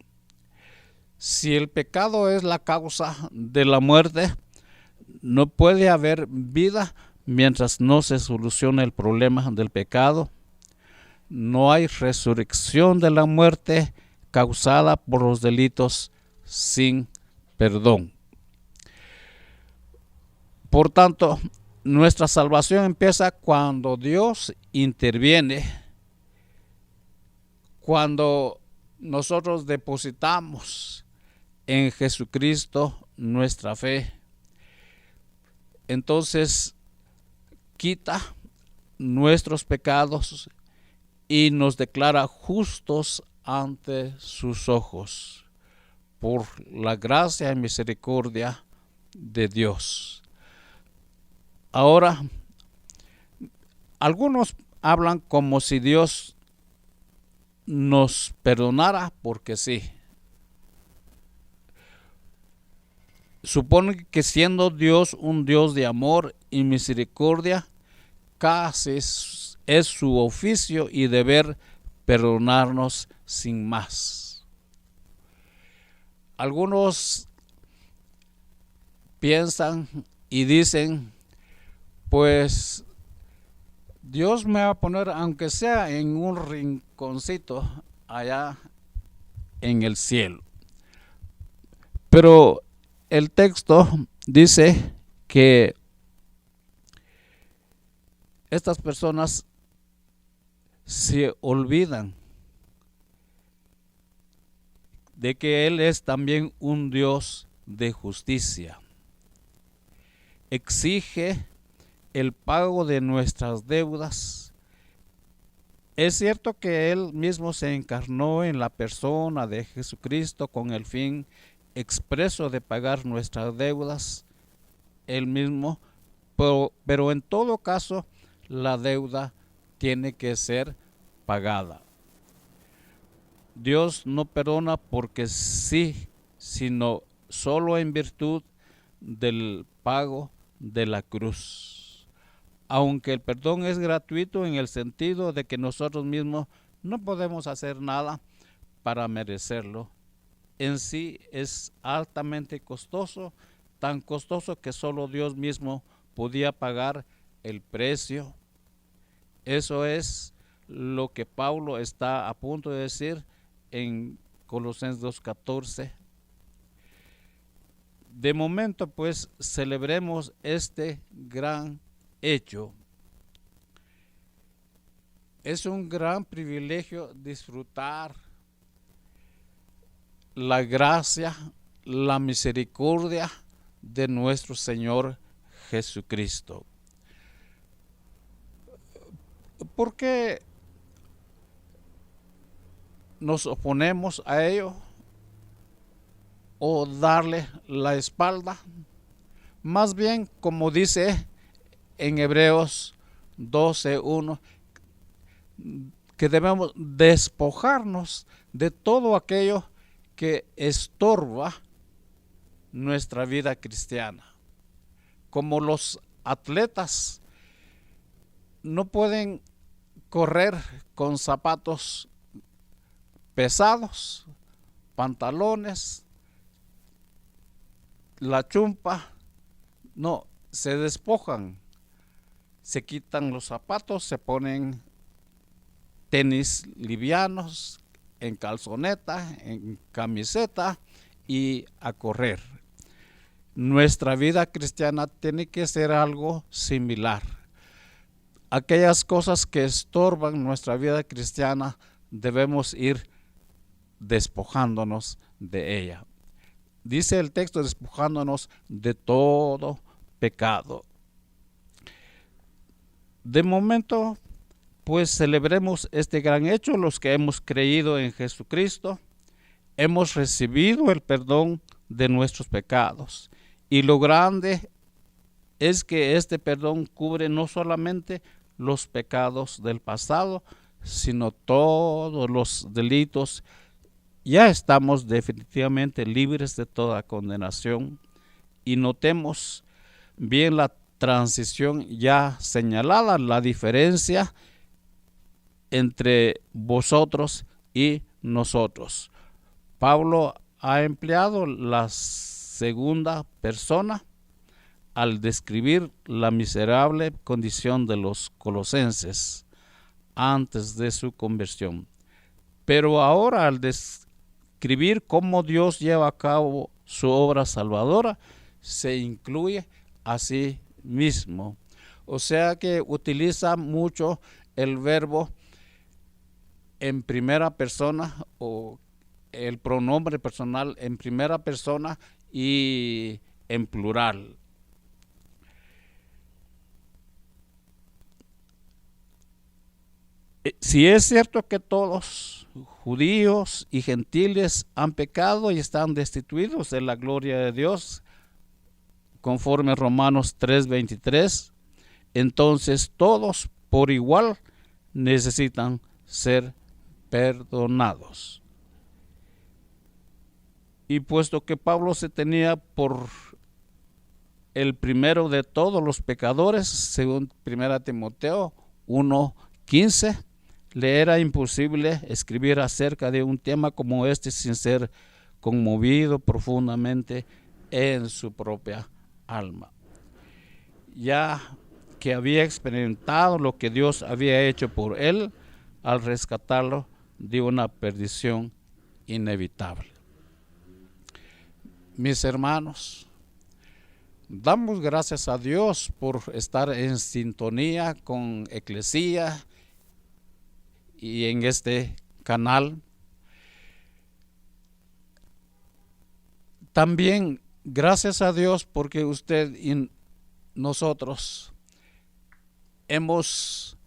Si el pecado es la causa de la muerte, no puede haber vida mientras no se solucione el problema del pecado. No hay resurrección de la muerte causada por los delitos sin perdón. Por tanto, nuestra salvación empieza cuando Dios interviene, cuando nosotros depositamos en Jesucristo nuestra fe. Entonces quita nuestros pecados y nos declara justos ante sus ojos por la gracia y misericordia de Dios. Ahora, algunos hablan como si Dios nos perdonara porque sí. Supone que siendo Dios un Dios de amor y misericordia, casi es su oficio y deber perdonarnos sin más. Algunos piensan y dicen, pues Dios me va a poner, aunque sea en un rinconcito allá en el cielo. Pero el texto dice que estas personas se olvidan de que Él es también un Dios de justicia. Exige el pago de nuestras deudas. Es cierto que Él mismo se encarnó en la persona de Jesucristo con el fin expreso de pagar nuestras deudas, Él mismo, pero en todo caso la deuda tiene que ser pagada. Dios no perdona porque sí, sino solo en virtud del pago de la cruz. Aunque el perdón es gratuito en el sentido de que nosotros mismos no podemos hacer nada para merecerlo, en sí es altamente costoso, tan costoso que solo Dios mismo podía pagar el precio. Eso es lo que Pablo está a punto de decir en Colosenses 2:14. De momento, pues, celebremos este gran hecho. Es un gran privilegio disfrutar la gracia, la misericordia de nuestro Señor Jesucristo. ¿Por qué nos oponemos a ello o darle la espalda? Más bien, como dice en Hebreos 12:1, que debemos despojarnos de todo aquello que estorba nuestra vida cristiana. Como los atletas no pueden correr con zapatos pesados, pantalones, la chumpa, no, se despojan, se quitan los zapatos, se ponen tenis livianos, en calzoneta, en camiseta y a correr. Nuestra vida cristiana tiene que ser algo similar. Aquellas cosas que estorban nuestra vida cristiana debemos ir despojándonos de ella. Dice el texto, despojándonos de todo pecado. De momento, pues celebremos este gran hecho, los que hemos creído en Jesucristo, hemos recibido el perdón de nuestros pecados. Y lo grande es que este perdón cubre no solamente los pecados del pasado, sino todos los delitos. Ya estamos definitivamente libres de toda condenación. Y notemos bien la transición ya señalada, la diferencia entre vosotros y nosotros. Pablo ha empleado la segunda persona al describir la miserable condición de los colosenses antes de su conversión. Pero ahora, al describir cómo Dios lleva a cabo su obra salvadora, se incluye a sí mismo. O sea que utiliza mucho el verbo en primera persona, o el pronombre personal en primera persona y en plural. Si es cierto que todos, judíos y gentiles, han pecado y están destituidos de la gloria de Dios, conforme a Romanos 3:23, entonces todos por igual necesitan ser perdonados. Y puesto que Pablo se tenía por el primero de todos los pecadores, según 1 Timoteo 1:15, le era imposible escribir acerca de un tema como este sin ser conmovido profundamente en su propia alma. Ya que había experimentado lo que Dios había hecho por él al rescatarlo de una perdición inevitable. Mis hermanos, damos gracias a Dios por estar en sintonía con Eclesia y en este canal. También gracias a Dios porque usted y nosotros hemos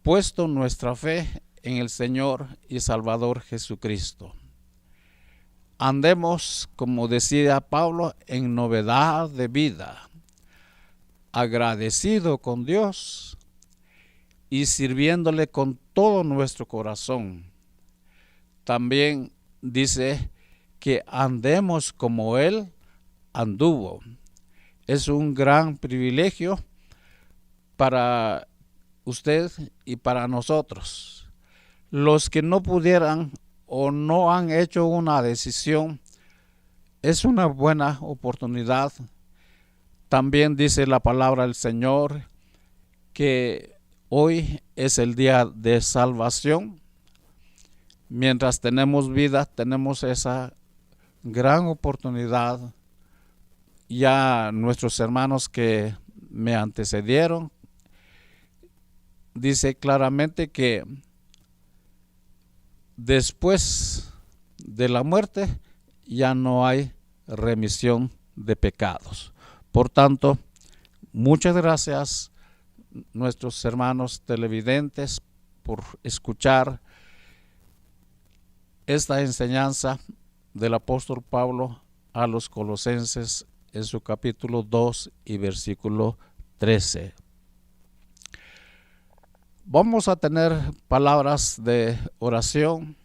puesto nuestra fe en el Señor y Salvador Jesucristo. Andemos, como decía Pablo, en novedad de vida, agradecido con Dios y sirviéndole con todo nuestro corazón. También dice que andemos como Él anduvo. Es un gran privilegio para usted y para nosotros. Los que no pudieran o no han hecho una decisión, es una buena oportunidad. También dice la palabra del Señor que hoy es el día de salvación. Mientras tenemos vida, tenemos esa gran oportunidad. Ya nuestros hermanos que me antecedieron, dice claramente que después de la muerte ya no hay remisión de pecados. Por tanto, muchas gracias nuestros hermanos televidentes por escuchar esta enseñanza del apóstol Pablo a los colosenses en su capítulo 2 y versículo 13. Vamos a tener palabras de oración,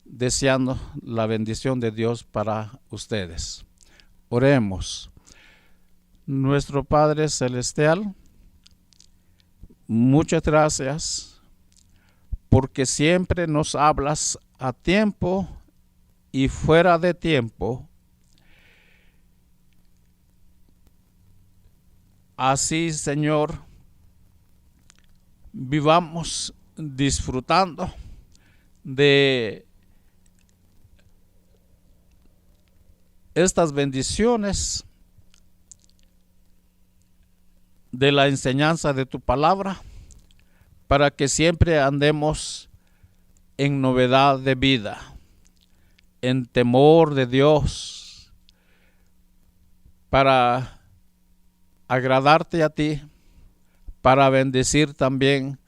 deseando la bendición de Dios para ustedes. Oremos. Nuestro Padre Celestial, muchas gracias porque siempre nos hablas a tiempo y fuera de tiempo. Así, Señor, vivamos disfrutando de estas bendiciones de la enseñanza de tu palabra, para que siempre andemos en novedad de vida, en temor de Dios, para agradarte a ti, para bendecir también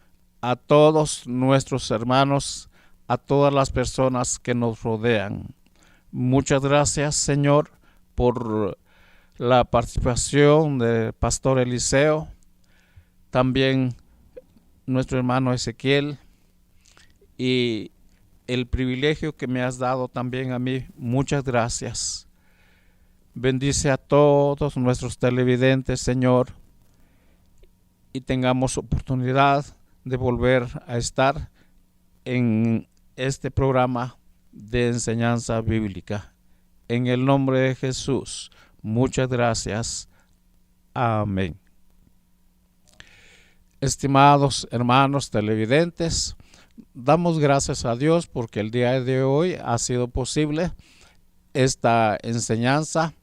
a todos nuestros hermanos, a todas las personas que nos rodean. Muchas gracias, Señor, por la participación del pastor Eliseo, también nuestro hermano Ezequiel, y el privilegio que me has dado también a mí. Muchas gracias. Bendice a todos nuestros televidentes, Señor, y tengamos oportunidad de volver a estar en este programa de enseñanza bíblica. en el nombre de Jesús. Muchas gracias. Amén. Estimados hermanos televidentes, damos gracias a Dios porque el día de hoy ha sido posible esta enseñanza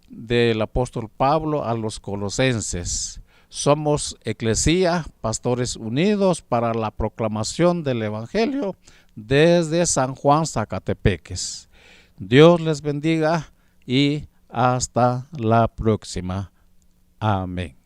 del apóstol Pablo a los colosenses. Somos Eclesía, Pastores Unidos para la proclamación del Evangelio desde San Juan, Zacatepeques. Dios les bendiga y hasta la próxima. Amén.